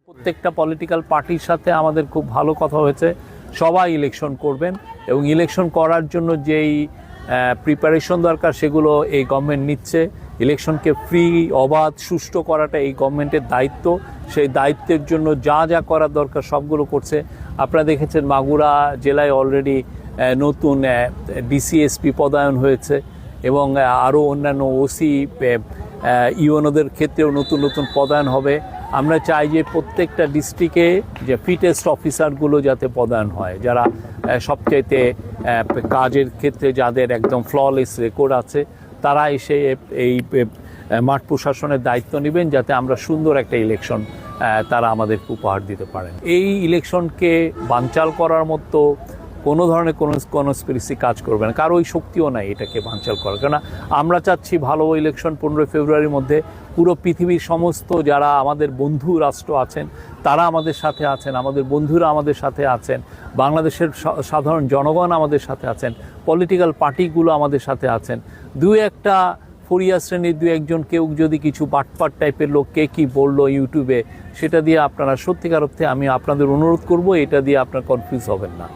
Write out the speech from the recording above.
প্রত্যেকটা পলিটিক্যাল পার্টির সাথে আমাদের খুব ভালো কথা হয়েছে। সবাই ইলেকশন করবেন এবং ইলেকশন করার জন্য যেই প্রিপারেশন দরকার সেগুলো এই গভর্নমেন্ট নিচ্ছে। ইলেকশনকে ফ্রি, অবাধ, সুষ্ঠু করাটা এই গভর্নমেন্টের দায়িত্ব। সেই দায়িত্বের জন্য যা যা করার দরকার সবগুলো করছে। আপনারা দেখেছেন মাগুরা জেলায় অলরেডি নতুন ডিসিএসপি পদায়ন হয়েছে এবং আরও অন্যান্য ওসি ইউএনওদের ক্ষেত্রেও নতুন নতুন পদায়ন হবে। আমরা চাই যে প্রত্যেকটা ডিস্ট্রিক্টে যে ফিটেস্ট অফিসারগুলো যাতে পদায়ন হয়, যারা সবচাইতে কাজের ক্ষেত্রে যাদের একদম ফ্ললেস রেকর্ড আছে, তারা এসে এই মাঠ প্রশাসনের দায়িত্ব নেবেন যাতে আমরা সুন্দর একটা ইলেকশন তারা আমাদেরকে উপহার দিতে পারেন। এই ইলেকশনকে বানচাল করার মতো কোনো ধরনের কোনো কনস্পিরেসি কাজ করবে না, কারো ওই শক্তিও নাই এটাকে বানচাল করার। কেননা আমরা চাচ্ছি ভালো ইলেকশন 15 ফেব্রুয়ারির মধ্যে। পুরো পৃথিবীর সমস্ত যারা আমাদের বন্ধু রাষ্ট্র আছেন তারা আমাদের সাথে আছেন, আমাদের বন্ধুরা আমাদের সাথে আছেন, বাংলাদেশের সাধারণ জনগণ আমাদের সাথে আছেন, পলিটিক্যাল পার্টিগুলো আমাদের সাথে আছেন। দু একটা ফরিয়া শ্রেণীর দু একজন কেউ যদি কিছু বাটপাট টাইপের লোক কে কী বললো ইউটিউবে, সেটা দিয়ে আপনারা সত্যিকার অর্থে আমি আপনাদের অনুরোধ করব এটা দিয়ে আপনারা কনফিউজ হবেন না।